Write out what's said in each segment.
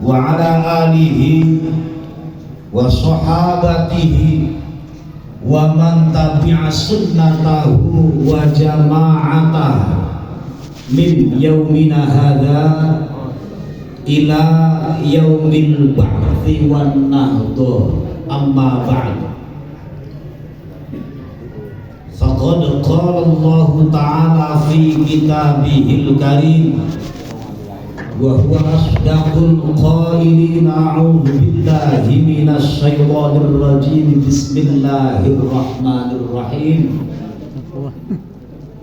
wa ala alihi wa sahabatihi wa man tabi'a sunnatahu wa jama'atahu min yaumina hadha ila yaumil ba'thi wan nahdo. Amma ba'd, faqad qala Allah ta'ala fi kitabihil karim wa huwa asdaqul qailin. A'udzu billahi minasy syaithanir rajim. Bismillahirrahmanirrahim.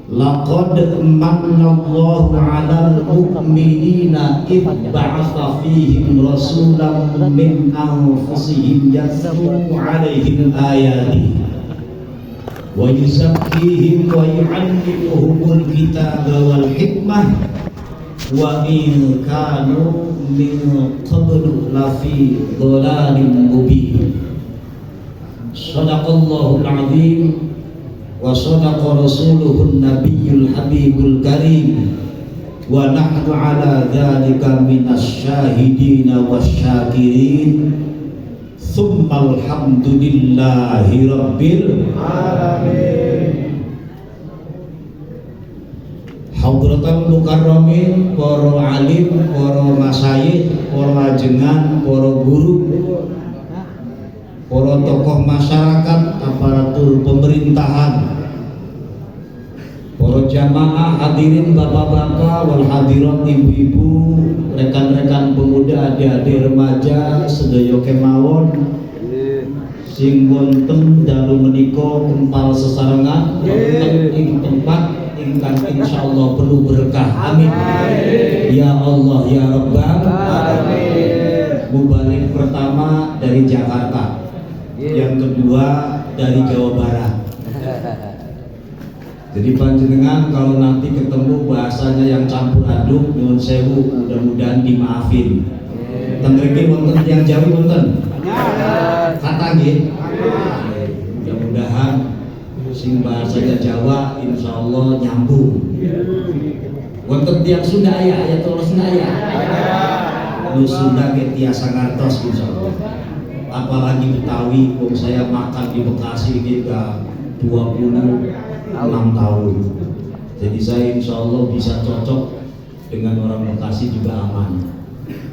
Laqad manallahu 'alal mu'minina idh ba'atha fihim rasulan min anfusihim yatlu 'alaihim ayatihi wa yuzakkihim wa yu'allimuhumul kitaba wal hikmah wa in kanu min qablu lafi dhalalin mubin. Shadaqallahul 'azim wa sadaqa rasuluhun nabiyyul habibul karim wa nahnu ala dzalika minasy syahidin wasyakirin. Tsummal hamdulillahi rabbil alamin. Hadratul mukarramin, para alim, para masyayikh, para ajengan, para guru, para tokoh masyarakat, aparatur pemerintahan, para jamaah hadirin bapak-bapak wal hadirat ibu-ibu, rekan-rekan pemuda, adik-adik remaja sedaya kemawon sing wonten dalu menika kempal sesarengan wonten ing tempat ingkang insyaallah penuh berkah. Amin ya Allah ya Rabbal alamin. Mubalik pertama dari Jakarta, yang kedua dari Jawa Barat. Jadi panjenengan kalau nanti ketemu bahasanya yang campur aduk, nyuwun sewu, mudah-mudahan dimaafin. Teng mriki wonten tiyang Jawi wonten? Kata nggih. Mudah-mudahan sing bahasanya Jawa insyaallah nyambung. Wonten tiyang Sunda aya terus Sunda aya. Nu Sunda ge tiasa ngartos insyaallah. Apalagi Betawi, wong saya makan di Bekasi ini udah 26 tahun. Jadi saya insya Allah bisa cocok dengan orang Bekasi juga aman,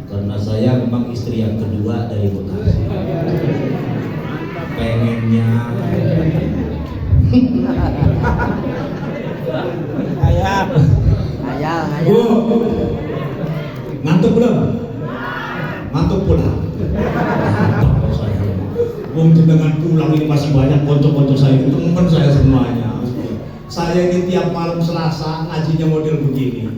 karena saya memang istri yang kedua dari Bekasi. Pengennya ayah. Bu, ngantuk belum? Ngantuk pulang. Wong jenengan pulang ini masih banyak konco-konco saya, teman saya semuanya. Saya ini tiap malam Selasa ngajinya model begini.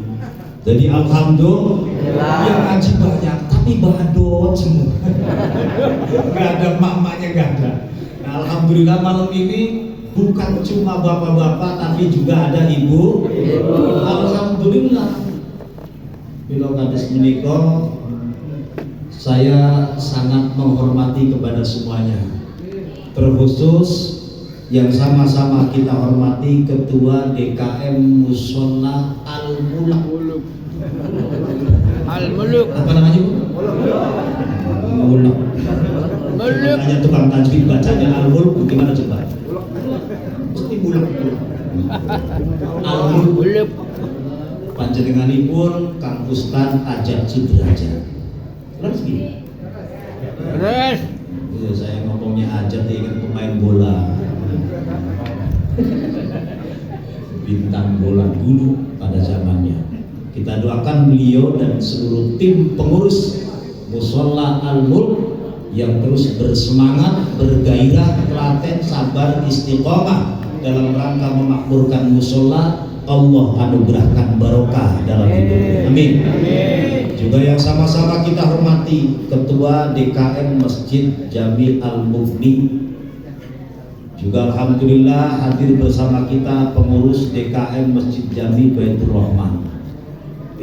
Jadi alhamdulillah yang ngaji banyak, tapi badut semua. Gak ada mamanya, gak ada. Nah, alhamdulillah malam ini bukan cuma bapak-bapak, tapi juga ada ibu. Alhamdulillah. Bila kades menikah, saya sangat menghormati kepada semuanya, terkhusus yang sama-sama kita hormati Ketua DKM Mushola Al-Muluk. Al-Muluk. Apa namanya Bu? Muluk. Muluk. Hanya tukang tajwid bacanya Al-Muluk, gimana coba? Mesti muluk. Al-Muluk. Panjenenganipun Kang Ustaz Ajat Sudrajat. Terus gini. Terus. Ya, saya ngomongnya aja ingat pemain bola, bintang bola dulu pada zamannya. Kita doakan beliau dan seluruh tim pengurus Mushola Al-Mulk yang terus bersemangat, bergairah, telaten, sabar, istiqomah dalam rangka memakmurkan mushola. Allah anugerahkan barokah dalam hidupnya. Amin. Juga yang sama-sama kita hormati Ketua DKM Masjid Jami Al-Mufni. Juga alhamdulillah hadir bersama kita pengurus DKM Masjid Jami Baitur Rahman.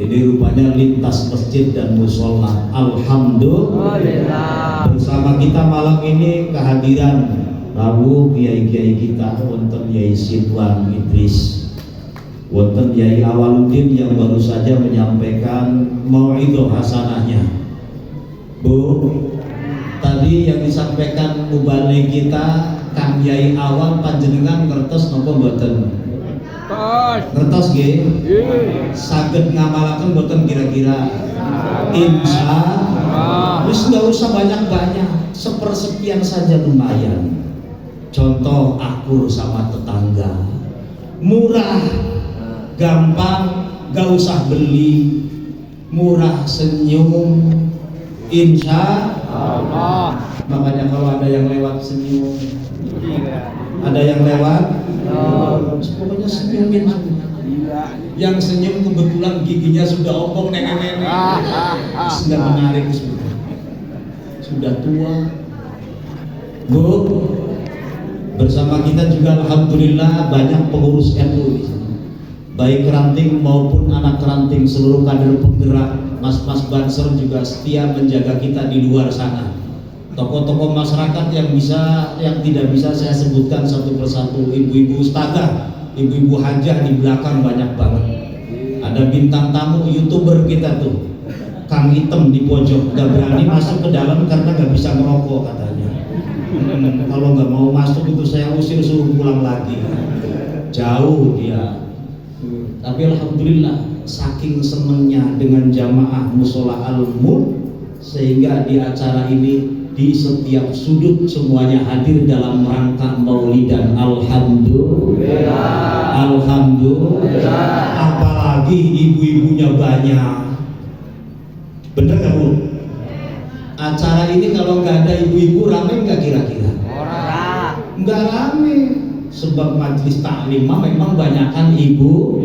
Ini rupanya lintas masjid dan mushola. Alhamdulillah. Bersama kita malam ini kehadiran rawuh kiai-kiai kita, wonten Yai Sidwan Idris, wonten Yai Awaluddin yang baru saja menyampaikan mau'idhah hasanahnya. Bu, tadi yang disampaikan mubalik kita Kang Yai Awal panjenengan ngertos napa mboten? Ngertos nggih? Saged ngamalaken mboten kira-kira? Insya wis nggak usah banyak-banyak, sepersekian saja lumayan. Contoh akur sama tetangga, murah, gampang, gak usah beli, murah, senyum, insya Allah. Makanya kalau ada yang lewat senyum, ada yang lewat, pokoknya senyumin. Yang senyum kebetulan giginya sudah ompong nenek-nenek, sudah menarik, sudah tua. Bu, bersama kita juga alhamdulillah banyak pengurus NU di sini, baik ranting maupun anak ranting, seluruh kader penggerak, mas-mas banser juga setia menjaga kita di luar sana. Tokoh-tokoh masyarakat yang tidak bisa saya sebutkan satu persatu, ibu-ibu ustadzah, ibu-ibu hajah di belakang banyak banget. Ada bintang tamu youtuber kita tuh, Kang Item di pojok, gak berani masuk ke dalam karena gak bisa merokok katanya. Kalau nggak mau masuk itu saya usir, suruh pulang lagi, jauh dia. Tapi alhamdulillah saking senengnya dengan jamaah musola Al-Mulk, sehingga di acara ini di setiap sudut semuanya hadir dalam rangka maulidan. Alhamdulillah, alhamdulillah. Apalagi ibu-ibunya banyak, bener nggak Bu? Acara ini kalau nggak ada ibu-ibu rame nggak kira-kira? Nggak rame, sebab majelis taklimah memang banyakan ibu.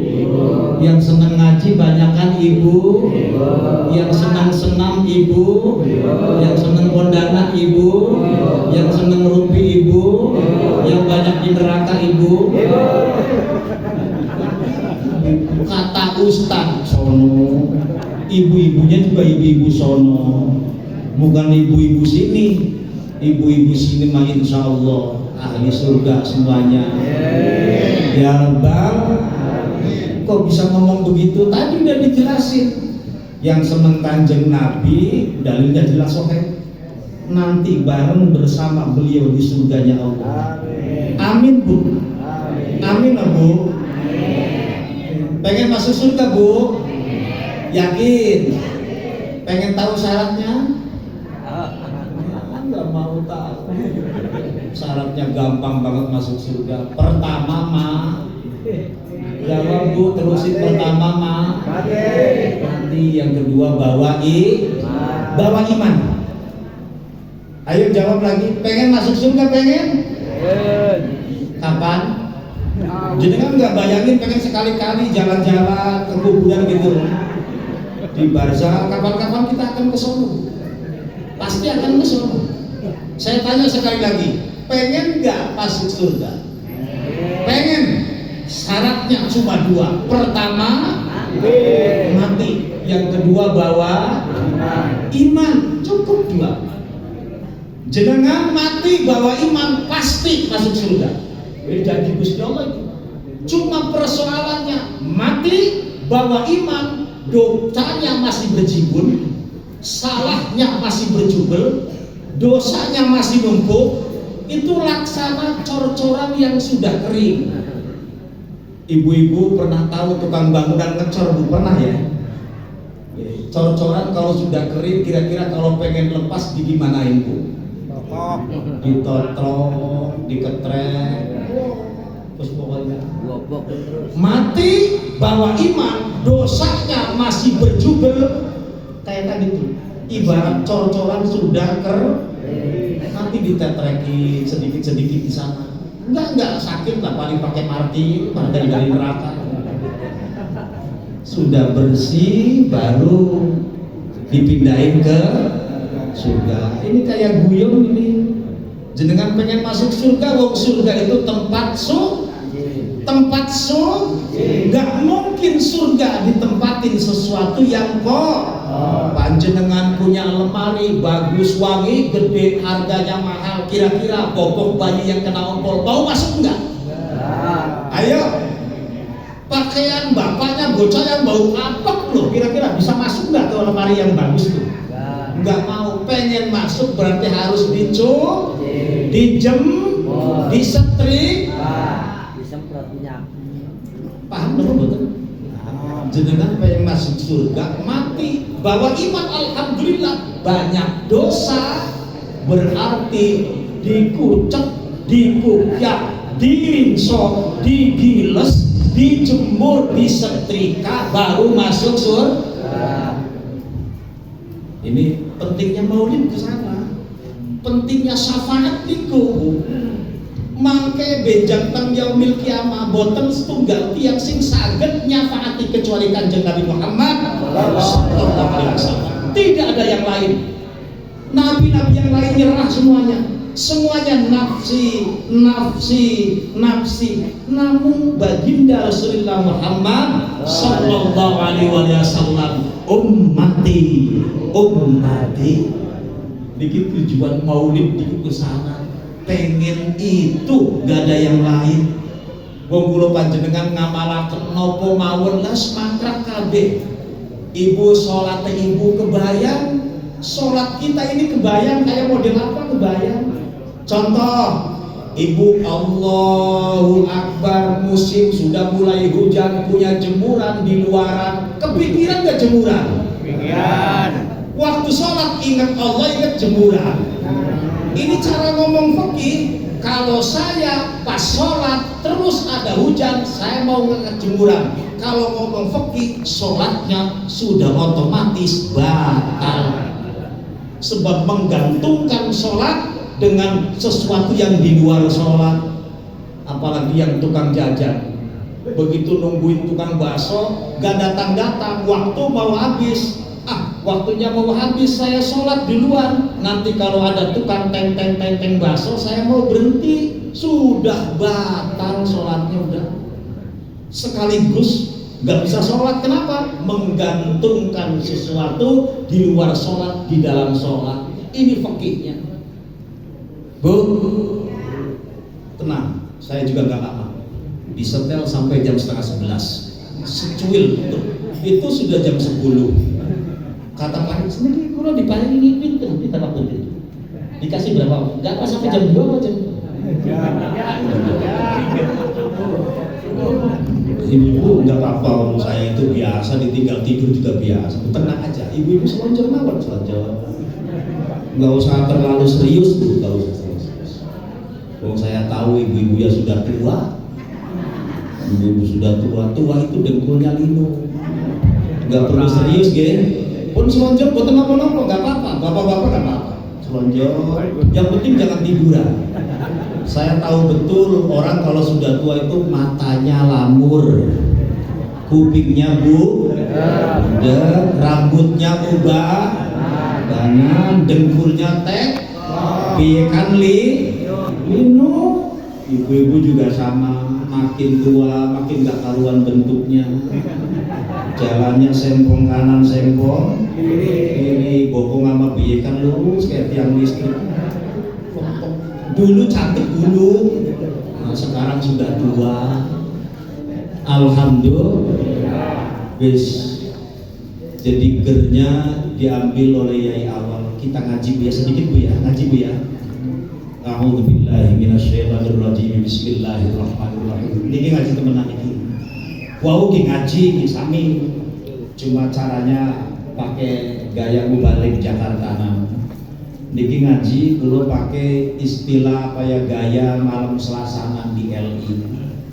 Yang senang ngaji banyakan ibu, yang senang-senam ibu, yang senang kondangan ibu, yang senang rumpi ibu, yang banyak di neraka ibu. Kata Ustadz sono, ibu-ibunya juga ibu-ibu sono, bukan ibu-ibu sini. Ibu-ibu sini mah insya Allah ahli surga semuanya. Ya Rabbal, kok bisa ngomong begitu? Tadi udah dijelasin. Yang seneng Kanjeng Nabi, dalilnya jelas oke. Nanti bareng bersama beliau di surganya Allah. Amin Bu. Amin Bu. Pengen masuk surga Bu? Yakin? Pengen tahu syaratnya? Nggak mau tahu. Syaratnya gampang banget masuk surga. Pertama mah, jawab Bu, terusin. Pertama mah mati, yang kedua bawa iman. Ayo jawab lagi. Pengen masuk surga? Pengen? Kapan? Jadi kan nggak bayangin pengen sekali-kali jalan-jalan ke kuburan gitu di barzah. Kapan-kapan kita akan ke sono, pasti akan ke sono. Saya tanya sekali lagi, pengen nggak masuk surga? Pengen. Syaratnya cuma dua. Pertama mati, yang kedua bawa iman. Cukup dua. Jenengan mati bawa iman pasti masuk surga. Beda di Gusti Allah itu. Cuma persoalannya mati bawa iman, dosanya masih berjibun, salahnya masih berjubel, dosanya masih numpuk. Itu laksana cor-coran yang sudah kering. Ibu-ibu pernah tahu tukang bangunan ngecor Bu? Pernah ya? Cor-coran kalau sudah kering, kira-kira kalau pengen lepas digimanain Bu? Ditotrok, diketrek, terus pokoknya mati bawa iman, dosanya masih berjubel. Kayak tadi tuh, ibarat cor-coran sudah nanti ditetreki sedikit-sedikit di sana. Enggak sakit lah, paling pakai marti dari neraka. Sudah bersih baru dipindahin ke surga. Ini kayak guyon ini. Jenengan pengen masuk surga, wong surga itu tempat nggak mungkin surga ditempatin sesuatu yang kok. Panjenengan punya lemari bagus, wangi, gede, harganya mahal, kira-kira bobok bayi yang kena ompol mau masuk enggak? Ayo, pakaian bapaknya bocah yang bau apek loh, kira-kira bisa masuk enggak ke lemari yang bagus tuh? nggak mau, pengen masuk berarti harus disetrik, disemprot minyak. paham betul? Jenengan pengen masuk surga, mati bawa iman, alhamdulillah. Banyak dosa berarti dikucek, dikuyak, dirinso, digiles, dijemur, disetrika, baru masuk surga. Ini pentingnya maulid ke sana, pentingnya syafaat niku. Mangke benjang teng yaumil kiamah boten setunggal tiyang sing saged nyafaati kecuali Kanjeng Nabi Muhammad sallallahu alaihi wasallam. Tidak ada yang lain. Nabi-nabi yang lain nyerah semuanya nafsi. Namun baginda Rasulullah Muhammad sallallahu alaihi wasallam ummati. Dikit tujuan maulid dikit ke sana. Pengen itu, gak ada yang lain. Wong kula panjenengan ngamalaken napa mawon las mangkrak kabeh. Ibu salat ibu kebayang, salat kita ini kebayang kayak model apa kebayang. Contoh, ibu Allahu Akbar, musim sudah mulai hujan, punya jemuran di luaran, kepikiran gak jemuran? Kepikiran. Waktu sholat ingat Allah, ingat jemuran. Ini cara ngomong fikih. Kalau saya pas sholat terus ada hujan, saya mau ngangkat jemuran. Kalau ngomong fikih, sholatnya sudah otomatis batal. Sebab menggantungkan sholat dengan sesuatu yang di luar sholat. Apalagi yang tukang jajan, begitu nungguin tukang bakso gak datang-datang, waktu mau habis. Waktunya mau habis, saya sholat di luar. Nanti kalau ada tukang teng bakso, saya mau berhenti, sudah batal sholatnya udah. Sekaligus nggak bisa sholat. Kenapa? Menggantungkan sesuatu di luar sholat, di dalam sholat. Ini fikihnya. Bu, tenang, saya juga nggak lama. Disetel sampai jam 10:30. Secuil itu sudah jam 10. Kata Pak sendiri, kalau dipaling ini pintu kita waktu itu dikasih berapa? Gak apa sampai jam 2 jam. Ibu nggak apa-apa, saya itu biasa, ditinggal tidur juga biasa. Tenang aja, ibu selonjor mawon selonjor. Nggak usah terlalu serius tuh, nggak usah serius. Kalau saya tahu ibu-ibu ya sudah tua, ibu sudah tua itu dengkulnya linu, nggak perlu serius, geng. Pun selonjor buat apa-apa, nggak apa-apa, bapak-bapak nggak apa-apa. Selonjor, yang penting jangan tiduran. Saya tahu betul orang kalau sudah tua itu matanya lamur, kupingnya rambutnya ubah, kanan, dengkulnya tek, piyekan linu. Ibu-ibu juga sama, makin tua makin gak karuan bentuknya. Jalannya sempong kanan, sempong kiri, bokong sama piyekan lurus kayak tiang listrik. Dulu cantik dulu, nah, sekarang sudah tua. Alhamdulillah. Jadi gernya diambil oleh Yai Awal. Kita ngaji bu ya, sedikit bu ya, ngaji bu ya. A'udzubillahi minasyaitonirrajim. Bismillahirrahmanirrahim. Niki ngaji temenan iki. Wau ki ngaji ki sami. Cuma caranya pakai gaya mubalik Jakarta. Niki ngaji kalau pakai istilah apa ya, gaya malam Selasanan di LI,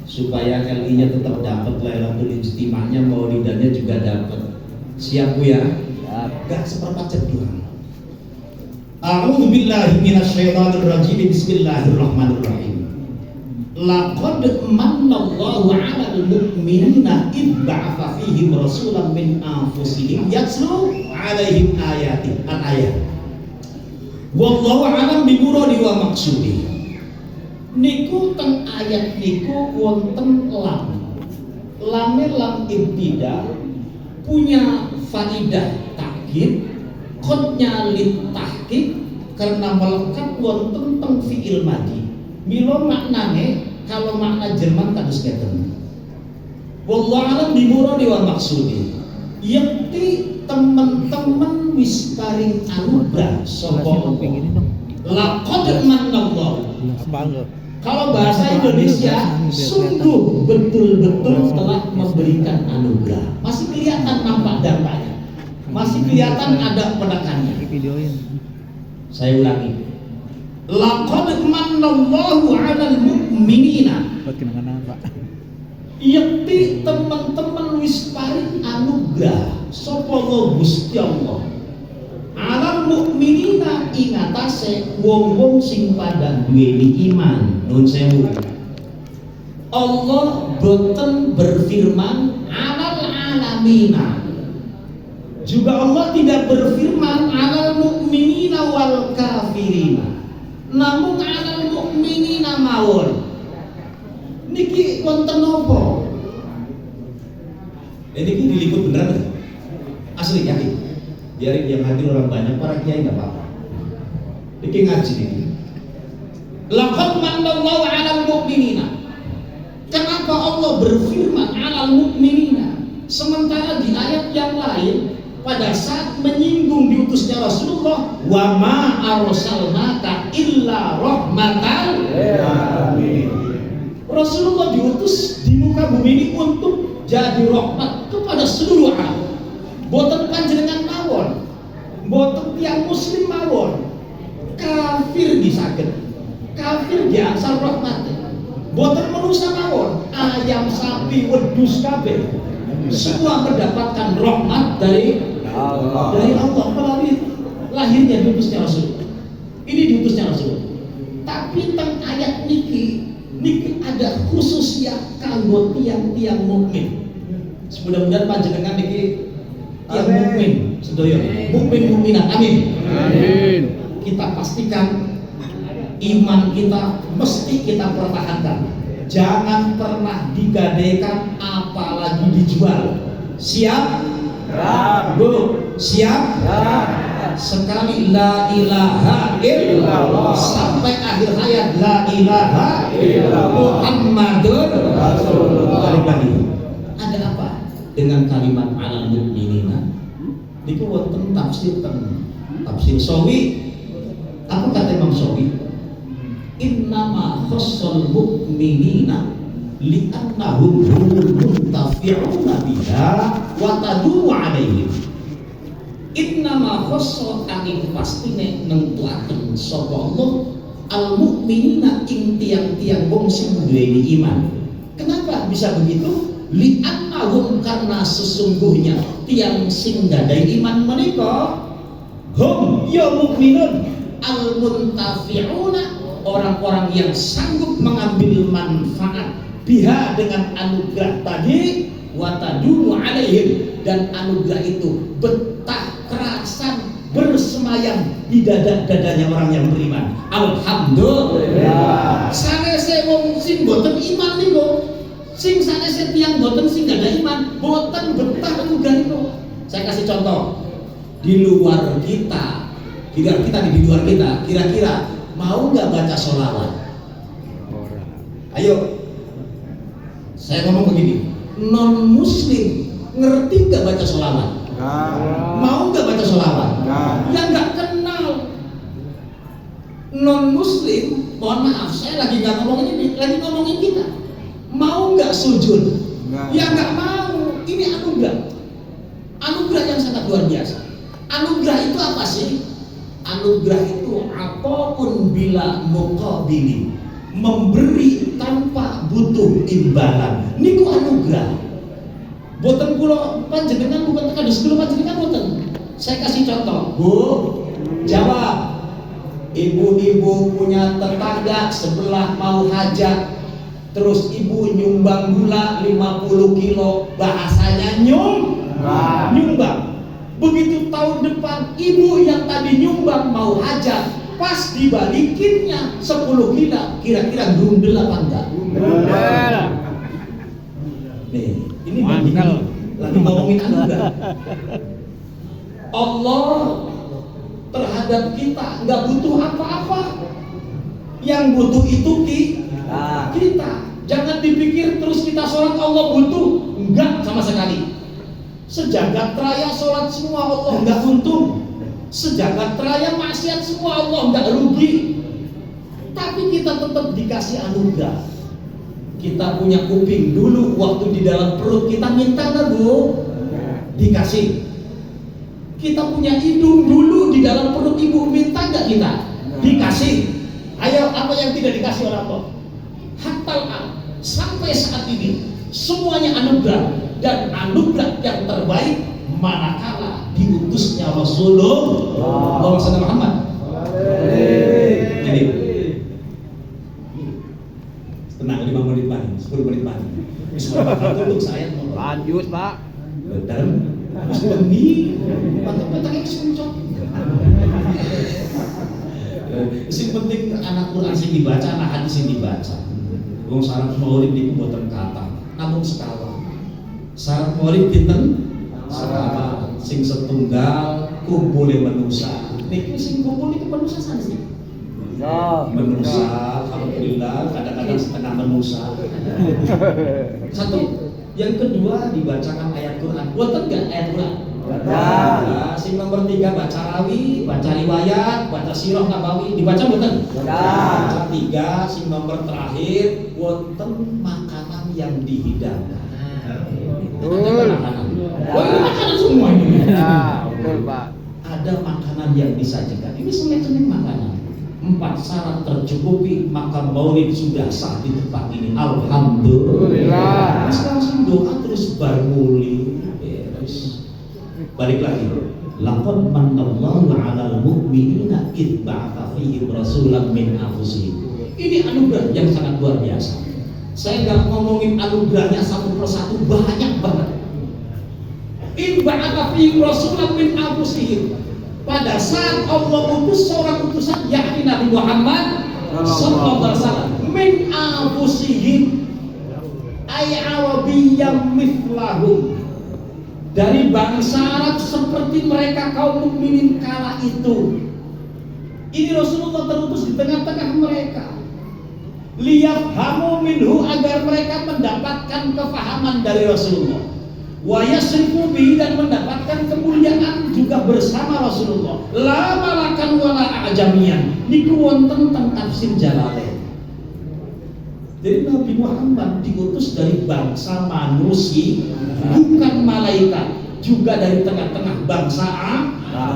supaya LI-nya tetap dapat, Lailatul Istima'nya, maulidannya juga dapat. Siap bu ya? Gak seperempat jam doang. A'udzubillahi minasyaitonirrajim. Bismillahirrahmanirrahim. Laqad manallahu 'alal mu'minina id ba'atha fihim rasulan min anfusihim yatlu 'alaihim ayati. Al-ayat. Wallahu a'lam bi muradi wa maqsudi. Niku teng ayat niku wonten lam. Lame lam ibtida punya faidah takkid, qadnya lit tahqiq karena melekat wonten teng fi'il madhi. Milo maknane kalau makna Jerman kados ngeten. Wallahu a'lam bi muradi wa maqsudi. Yakti teman-teman wis paring anugerah sapa Allah. Laqad manallahu. Apa enggak? Kalau bahasa Indonesia, sungguh betul-betul telah memberikan anugerah. Masih kelihatan nampak dampaknya, masih kelihatan ada penekannya. Videoin. Saya ulangi, laqad manallahu 'alal mu'minina. Buat kenangan Pak. Yakti teman-teman wis paring anugerah sapa Allah Gusti Allah. 'Alal mu'minina ing atase wong-wong sing padha duweni iman. Nuwun sewu. Allah boten berfirman 'alal alamina. Juga Allah tidak berfirman 'alal mu'minina wal kafirina. Namun 'alal mu'minina mawon. Niki wonten napa? Niki diliput beneran nggak? Asli yakin. Biar yang hadir orang banyak, para kiai nggak apa-apa. Niki ngaji ini. Laqad manallahu 'alal mu'minina. Kenapa Allah berfirman 'alal mu'minina? Sementara di ayat yang lain pada saat menyinggung diutusnya Rasulullah, wa ma arsalnaka illa rahmatan lil alamin. Rasulullah diutus di muka bumi ini untuk jadi rahmat kepada seluruh alam. Boten panjenengan mawon, boten tiang muslim mawon, kafir disaged, kafir diangsal rahmat. Boten manusia mawon, ayam sapi wedhus kabeh semua mendapatkan rahmat dari Allah melalui lahirnya diutusnya Rasul. Ini diutusnya Rasul. Tapi tentang ayat niki ada khusus ya kanggo tiang-tiang mukmin. Mudah-mudahan panjenengan niki tiang mukmin sedaya, mukmin-mukminat. Amin. Amin. Kita pastikan iman kita mesti kita pertahankan. Jangan pernah digadaikan apalagi dijual. Siap? Bu, siap? Sekali la ilaha illallah sampai akhir hayat la ilaha illallah Muhammadur Rasulullah. Ada apa dengan kalimat alal mu'minina? Niku wonten tafsir Sawi. Apa kata Imam Sawi? Innama khassal mu'minina li'annahum muntafi'una biha wa tadumu 'alaihim. Innama khassa angin pastine nentuaken sapa Allah al mukminina ing tiang-tiang wong sing duweni iman. Kenapa bisa begitu? Li'annahum karena sesungguhnya tiang sing gadahi iman menika hum ya mukminun al muntafi'una, orang-orang yang sanggup mengambil manfaat biha dengan anugerah tadi, wa tadumu 'alaihim, dan anugerah itu betah kerasan bersemayam di dada-dadanya orang yang beriman. Alhamdulillah. Sanese wong sing boten iman niku, sing sanese tiyang boten sing gak ada iman, boten betah anugerah niku. Saya kasih contoh. Di luar kita, kira-kira mau nggak baca sholawat? Ayo, saya ngomong begini, non muslim ngerti nggak baca sholawat? Mau nggak baca sholawat? Yang nggak kenal non muslim, mohon maaf, saya lagi nggak ngomongin ini, lagi ngomongin kita. Mau nggak sujud? Ya nggak mau. Ini anugerah yang sangat luar biasa. Anugerah itu apa sih? Anugerah itu apapun bila muqabili, memberi tanpa butuh imbalan. Niku anugerah. Boten kula panjenengan bukan kados kula panjenengan boten. Saya kasih contoh. Bu, jawab. Ibu-ibu punya tetangga sebelah mau hajat, terus ibu nyumbang gula 50 kilo, bahasanya nyumbang. Begitu tahun depan ibu yang tadi nyumbang mau hajat, pas dibalikinnya 10 kilo, kira-kira grundel apa enggak? Grundel. Nih, ini lagi ngomongin anugerah. Allah terhadap kita nggak butuh apa-apa. Yang butuh itu kita. Jangan dipikir terus kita sholat Allah butuh. Enggak sama sekali. Sejagat raya sholat semua Allah enggak untung. Sejagat raya maksiat semua Allah nggak rugi. Tapi kita tetap dikasih anugerah. Kita punya kuping dulu waktu di dalam perut kita minta nggak Bu? Dikasih. Kita punya hidung dulu di dalam perut ibu minta nggak kita? Dikasih. Ayo, apa yang tidak dikasih orang tua? Hatta sampai saat ini semuanya anugerah, dan anugerah yang terbaik manakala diutusnya Rasulullah Muhammad. Jadi tenang, 5 menit lagi, 10 menit lagi. Untuk saya Lanjut, Pak. benar. Mas Beni, patah-patahnya kesuncok. Sing penting anak Quran sing dibaca, anak hadis sing dibaca. Wong syarat maulid niku boten kata, namun sekala. Syarat maulid pinten? Sekala. Sing setunggal kumpule manusia. Niki sing kumpul niku manusia sanes. Manusia, alhamdulillah kadang-kadang setengah manusia. Satu. Yang kedua dibacakan ayat Quran. Boten enggak ayat Quran? Nah, sing nomor 3 baca rawi, baca riwayat, baca sirah nabawi, dibaca boten? Baca 3, sing nomor terakhir wonten makanan yang dihidangkan. Ada makanan. Oh, ini makanan semua ini. Ya, betul, Pak. Ada makanan yang disajikan. Ini semacam makanan. 4 syarat tercukupi, maka maulid sudah sah di tempat ini. Alhamdulillah. Langsung doa terus bermuli. Terus balik lagi. Laqad manallahu 'alal mu'minina id ba'atha fihim rasulan min anfusihim. Ini anugerah yang sangat luar biasa. Saya nggak ngomongin anugerahnya satu persatu, banyak banget. Id ba'atha fihim rasulan min anfusihim. Pada saat Allah utus seorang utusan, yakni Nabi Muhammad sallallahu alaihi wasallam, min anfusihim ay arabiyyam mithlahum, dari bangsa Arab seperti mereka kaum mukminin kala itu. Ini Rasulullah terutus di tengah-tengah mereka. Liyafhamu minhu, agar mereka mendapatkan kefahaman dari Rasulullah. Wa yasrifu bihi, dan mendapatkan kemuliaan juga bersama Rasulullah. La malakan wala ajamian. Niku wonten teng tafsir Jalalain. Jadi Nabi Muhammad diutus dari bangsa manusia, bukan malaikat, juga dari tengah-tengah bangsa Arab,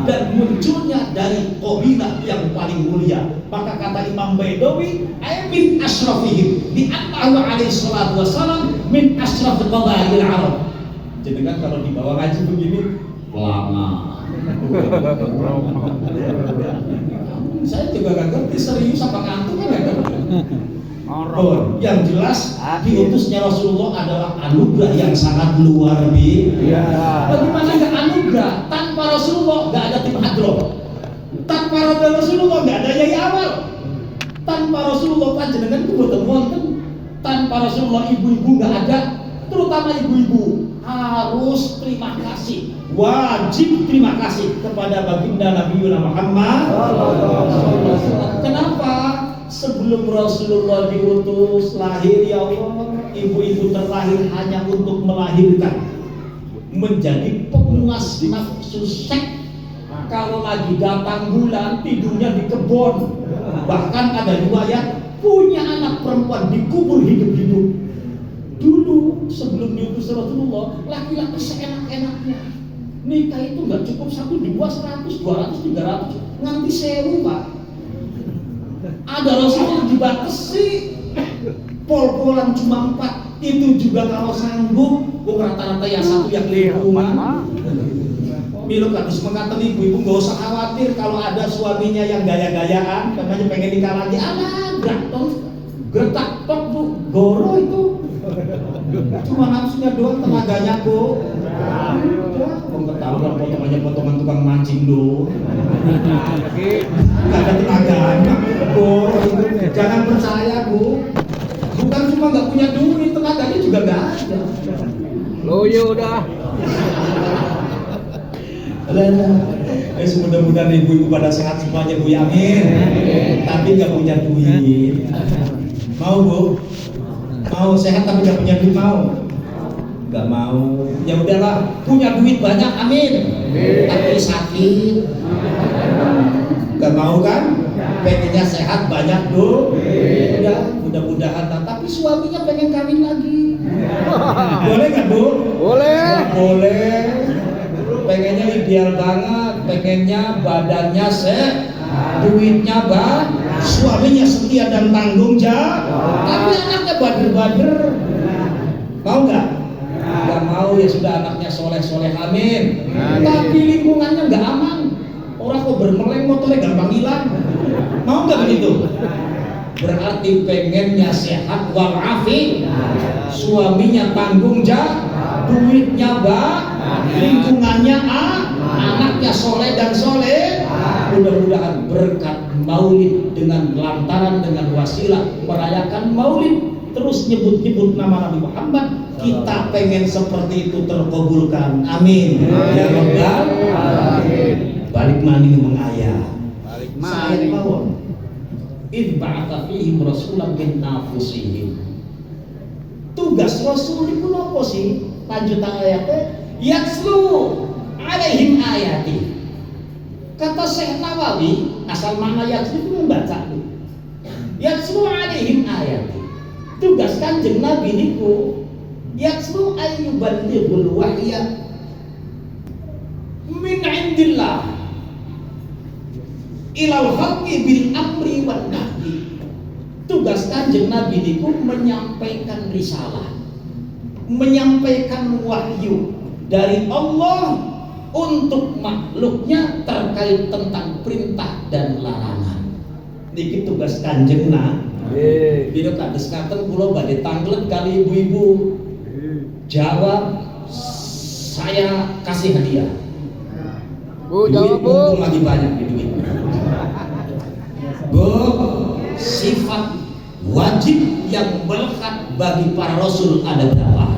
dan munculnya dari qabilah yang paling mulia. Maka kata Imam Baidawi, min asyrafihim, di annahu alaihi salatu wassalam min asyrafil qabail Arab. Jadi kan kalau dibawa ngaji begini lama. Saya juga gak ngerti, serius apa ngantuk kan gak ngerti. Oh, yang jelas diutusnya Rasulullah adalah anugerah yang sangat luar biasa. Bagaimana gak anugerah? Tanpa Rasulullah gak ada tim hadroh. Tanpa Rasulullah gak ada Yai Awal. Tanpa Rasulullah panjenengan itu wonten. Tanpa Rasulullah ibu-ibu gak ada, terutama ibu-ibu. Harus terima kasih, wajib terima kasih kepada baginda Nabi Muhammad. Kenapa? Sebelum Rasulullah diutus lahir, ya Allah, ibu-ibu terlahir hanya untuk melahirkan, menjadi pemuas nafsu seks. Kalau lagi datang bulan, tidurnya di kebun. Bahkan ada riwayat punya anak perempuan dikubur hidup-hidup. Dulu sebelum diutus Rasulullah, laki-laki seenak-enaknya. Nikah itu nggak cukup 1, 2, 100, 200, 300, nganti 1000, Pak. Ada Rasulullah dibatasi, pol-polan cuma 4. Itu juga kalau sanggup, rata-rata yang 1 yang 5. Milo kadus mengatakan ibu-ibu nggak usah khawatir kalau ada suaminya yang gaya-gayaan, katanya pengen nikah lagi, gertak tok Bu, goro itu. Cuma nafsunya doang, tenaganya Bu. Ketahuan potongan tukang mancing doang. Gak ada tenaganya, goro itu. Jangan percaya Bu. Bukan cuma nggak punya duit, tenaganya juga nggak ada. Loyo udah. Mudah-mudahan ibu-ibu pada sehat semuanya Bu, amin. Tapi nggak punya duit. Mau Bu? Mau sehat tapi nggak punya duit, mau? Nggak mau. Ya udahlah, punya duit banyak, amin. Tapi sakit. banyak udah mudah-mudahan. Tapi suaminya pengen kawin lagi. Boleh nggak Bu? Boleh. Boleh. Pengennya ideal banget, pengennya badannya duitnya suaminya setia dan tanggung jawab. Tapi anaknya bader-bader. Mau nggak? Nggak mau, ya sudah, anaknya soleh-soleh, amin. Tapi lingkungannya nggak aman. Orang kok bermeleng, motornya gampang hilang. Mau nggak begitu? Berarti pengennya sehat walafi, suaminya tanggung jawab, duitnya lingkungannya anaknya soleh dan soleh. Mudah-mudahan berkat maulid dengan lantaran dengan wasilah merayakan maulid terus nyebut-nyebut nama Nabi Muhammad, kita pengen seperti itu terkabulkan, amin ya rabbal alamin. Balik mani mengayah, Balik saya mani. mawon id ba'atha fihim rasulan min anfusihim. Tugas rasul itu apa sih? Lanjutan ayatnya, yatslu alaihim ayati. Kata Syekh Nawawi, asal mana yatslu itu membaca. Yatslu alaihim ayati. Tugas Kanjeng Nabi niku yatslu ayyuballighul wahya min indillah ilal haqqi bil amri wan nahyi. Tugas Kanjeng Nabi niku menyampaikan risalah, menyampaikan wahyu dari Allah untuk makhluknya terkait tentang perintah dan larangan. Niki tugas Kanjeng Nabi. Bila kades ngaten kula badhe tanglet kali ibu-ibu. Jawab, saya kasih hadiah. Bu, Duit jawab Bu. mumpung lagi banyak di duit. Bu, sifat wajib yang melekat bagi para rasul ada berapa?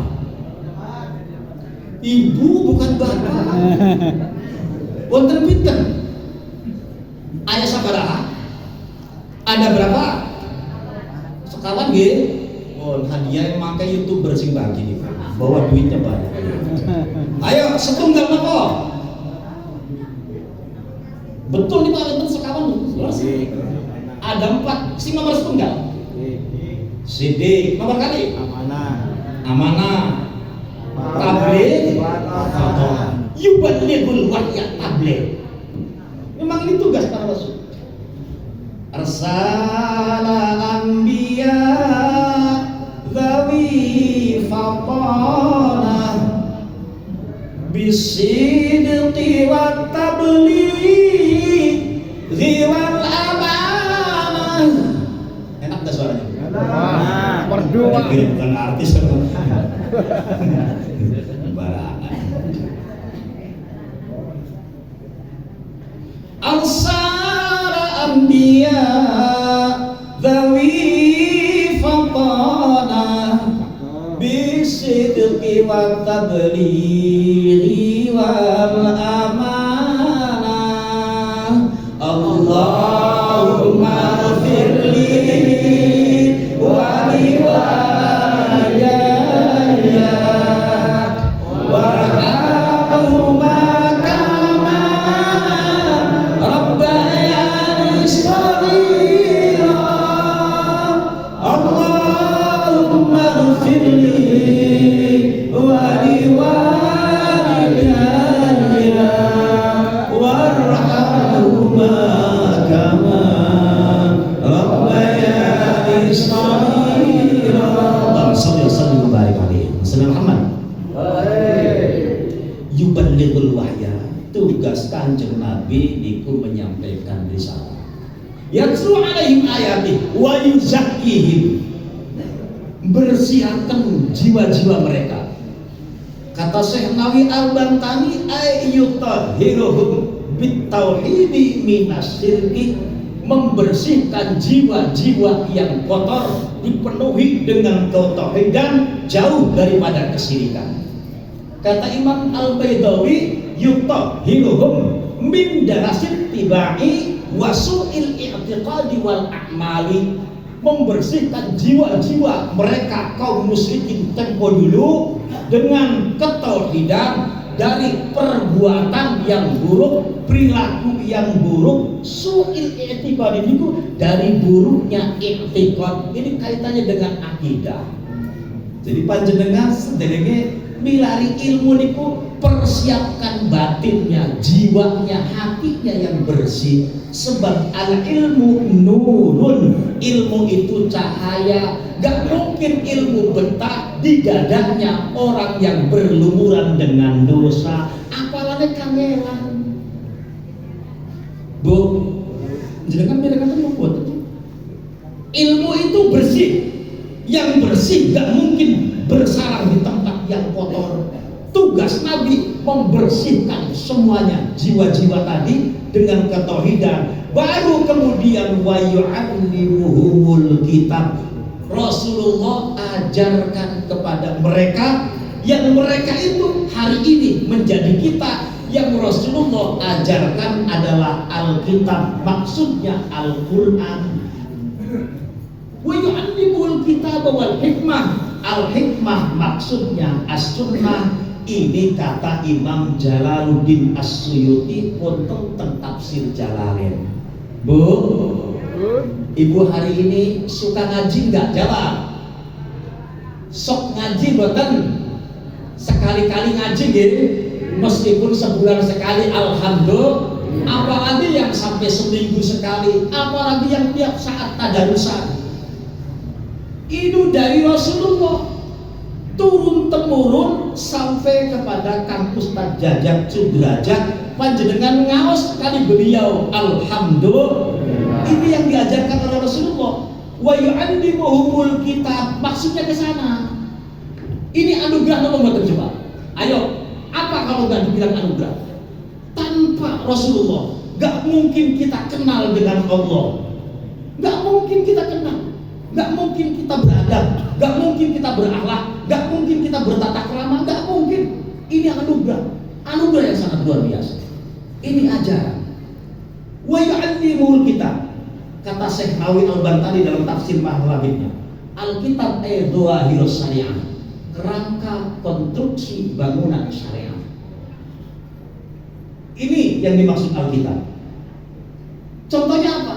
Ibu bukan bapak. Wonten pinten? Ayah sabaraha? Ada berapa? Sekawan nggih. Oh, hadiah yang makai YouTuber sing bagi nih. Bawa duitnya banyak. Ayo setunggal napa? Betul nih Pak, betul sekawan. Ada 4, sing nomor setunggal. Sidik, nomor kali. Amanah. Tabligh. Yuballighul wahya tabligh. Memang ini tugas para rasul. Arsala anbiya dhawi faqana bisidqi wat tablighi wal amanah. Enak dah suaranya? Merdu Pak. Bukan artis kan? Barangan. Arsala anbiya dhawi faqana bisidqi wat tablighi wal amanah. Allahumma firli wa liwalidayya warhamhuma kama rabbayani shaghira. Allahumma firli wa liwalidayya warhamhuma kama rabbayani shaghira. Allahumma shalli wa sallim wa barik alaihi Sayyidina Muhammad. Yuballighul wahya, tugas Kanjeng Nabi niku menyampaikan risalah. Yatslu alaihim ayati wa yuzakkihim, bersihkan jiwa-jiwa mereka. Kata Syekh Nawawi Al-Bantani, ayyutahhiruhum bitauhidi minasyirki, membersihkan jiwa-jiwa yang kotor dipenuhi dengan ketauhidan, jauh daripada kesyirikan. Kata Imam Al-Baidawi, yutahhiruhum min darasit tibai wa su'il i'tiqadi wal a'mali, membersihkan jiwa-jiwa mereka kaum musyrikin tempo dulu dengan ketauhidan, dari perbuatan yang buruk, perilaku yang buruk, su'il i'tiqad itu dari buruknya i'tiqad. Ini kaitannya dengan akidah. Jadi panjenengan sedenenge milari ilmu niku persiapkan batinnya, jiwanya, hatinya yang bersih. Sebab al ilmu nurun, ilmu itu cahaya. Gak mungkin ilmu betah di dadanya orang yang berlumuran dengan dosa, apalagi kangelan. Bu, jangan bedakan membuat itu. Ilmu itu bersih. Yang bersih gak mungkin bersarang di tempat yang kotor. Tugas Nabi membersihkan semuanya, jiwa-jiwa tadi dengan ketauhidan. Baru kemudian wa yu'allimuhumul kitab. Rasulullah ajarkan kepada mereka yang mereka itu hari ini menjadi kita. Yang Rasulullah ajarkan adalah Alkitab, maksudnya Al-Quran. Wa yu'allimuhul kitab wal hikmah. Al-hikmah maksudnya as-sunnah. Ini kata Imam Jalaluddin As-Suyuti untuk tafsir Jalalain. Bu, ibu hari ini suka ngaji nggak? Jawab. Sok ngaji boten? Sekali-kali ngaji gitu. Meskipun sebulan sekali, alhamdulillah. Apalagi yang sampai seminggu sekali, apalagi yang tiap saat tadarusan. Itu dari Rasulullah turun temurun sampai kepada Kang Ustaz Jajak Sudrajat. Panjenengan ngaos kali beliau, alhamdulillah. Ini yang diajarkan oleh Rasulullah. Wa yu'allimuhumul kitab, maksudnya ke sana. Ini anugerah nomor berapa coba? Ayo, apa kalau nggak dibilang anugerah? Tanpa Rasulullah, nggak mungkin kita kenal dengan Allah. Nggak mungkin kita kenal. Gak mungkin kita beradab, gak mungkin kita berakhlak, gak mungkin kita bertata krama, gak mungkin. Ini anugerah, anugerah yang sangat luar biasa. Ini ajaran. Wa yu'allimul kitab. Kata Syekh Nawawi Al-Bantani dalam tafsir Mahlabibnya, Alkitab dhawahirus syariah, kerangka konstruksi bangunan syariah. Ini yang dimaksud Alkitab. Contohnya apa?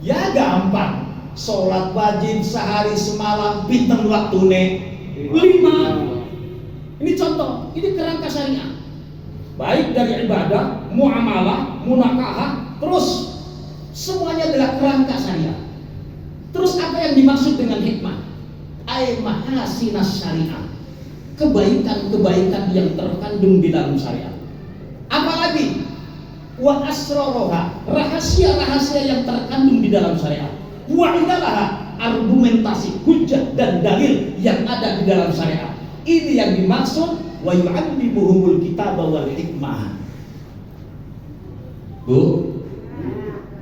Ya gampang. Sholat wajib sehari semalam pinten waktune 5. Ini contoh, ini kerangka syariah. Baik dari ibadah, muamalah, munakahah, terus semuanya adalah kerangka syariah. Terus apa yang dimaksud dengan hikmah? Ay mahasinas syariah. Kebaikan-kebaikan yang terkandung di dalam syariat. Apalagi wa asroroha, rahasia-rahasia yang terkandung di dalam syariat. Wa indalaha, argumentasi, hujjah dan dalil yang ada di dalam syariat. Ini yang dimaksud wa yu'allimuhumul kitab wal hikmah. Bu,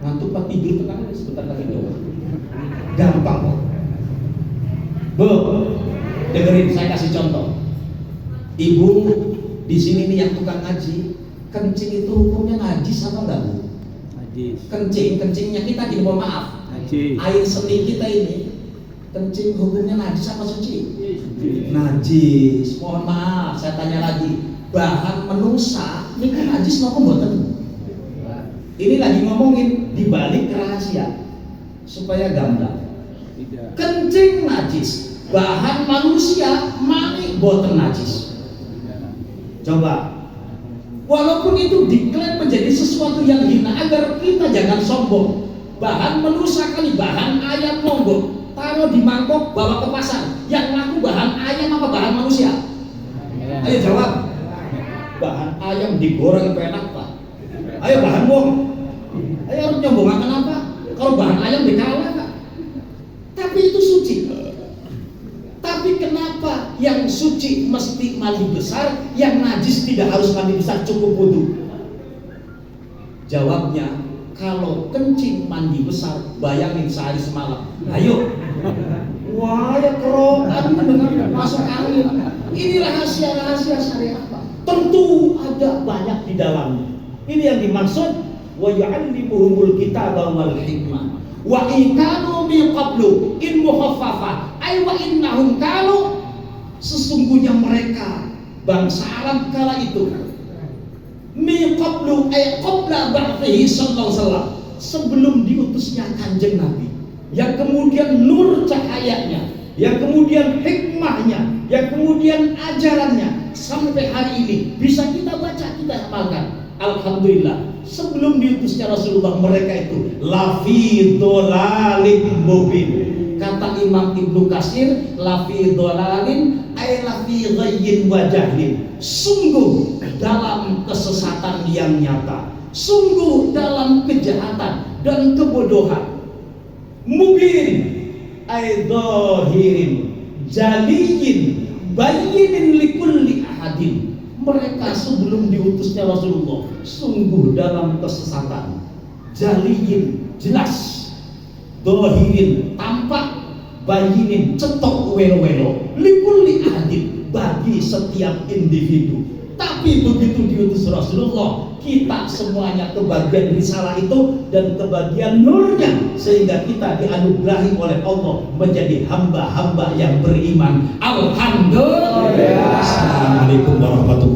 ngantuk pak tidur tenang sebentar lagi doa. Gampang kok. Bu, dengerin saya kasih contoh. Ibu di sini nih yang tukang ngaji, kencing itu hukumnya najis apa enggak, Bu? Najis. Kencingnya kita gini, mohon maaf. Air seni kita ini kencing hukumnya najis apa suci? Najis. Mohon maaf, saya tanya lagi. Bahan menusa ini kan najis napa mboten? Ini lagi ngomongin di balik rahasia supaya gamblang. Kencing najis, bahan manusia mani boten najis. Coba. Walaupun itu diklaim menjadi sesuatu yang hina agar kita jangan sombong. Bahan manusia kali, bahan ayam monggo, taruh di mangkok bawa ke pasar. Yang laku bahan ayam apa bahan manusia? Ayo jawab. Bahan ayam digoreng enak pak. Ayo bahan wong. Ayo harus nyombongakan apa? Kalau bahan ayam dikalah pak. Tapi itu suci. Tapi kenapa yang suci mesti mandi besar, yang najis tidak harus mandi besar, cukup wudu? Jawabnya, kalau kencing mandi besar, bayangin sehari semalam. Ayo. Wah ya kerokan dengan masuk angin. Ini rahasia-rahasia syariat Pak. Tentu ada banyak di dalamnya. Ini yang dimaksud wa yu'allimuhumul kitaba wal hikmah. Wa in kanu min qablu in mukhaffafa ay wa innahum kanu, sesungguhnya mereka bangsa Arab kala itu. Min qablu ay qabla ba'thihi sallallahu alaihi wasallam, sebelum diutusnya Kanjeng Nabi, yang kemudian nur cahayanya, yang kemudian hikmahnya, yang kemudian ajarannya sampai hari ini bisa kita baca, kita amalkan. Alhamdulillah, sebelum diutusnya Rasulullah mereka itu lafi dhalalim mubin. Kata Imam Ibnu Katsir, lafi dhalalin ay lafi ghayyin wa jahlin. Sungguh dalam kesesatan yang nyata, sungguh dalam kejahatan dan kebodohan. Mubin ay dhahirin jaliyin bayyinin likulli ahadin. Mereka sebelum diutusnya Rasulullah sungguh dalam kesesatan, jaliyin jelas, dohirin tampak, bayinin cetok welo-welo, likulli ahadin bagi setiap individu. Tapi begitu diutus Rasulullah, kita semuanya kebagian risalah itu dan kebagian nurnya, sehingga kita dianugerahi oleh Allah menjadi hamba-hamba yang beriman. Alhamdulillah. Assalamualaikum warahmatullahi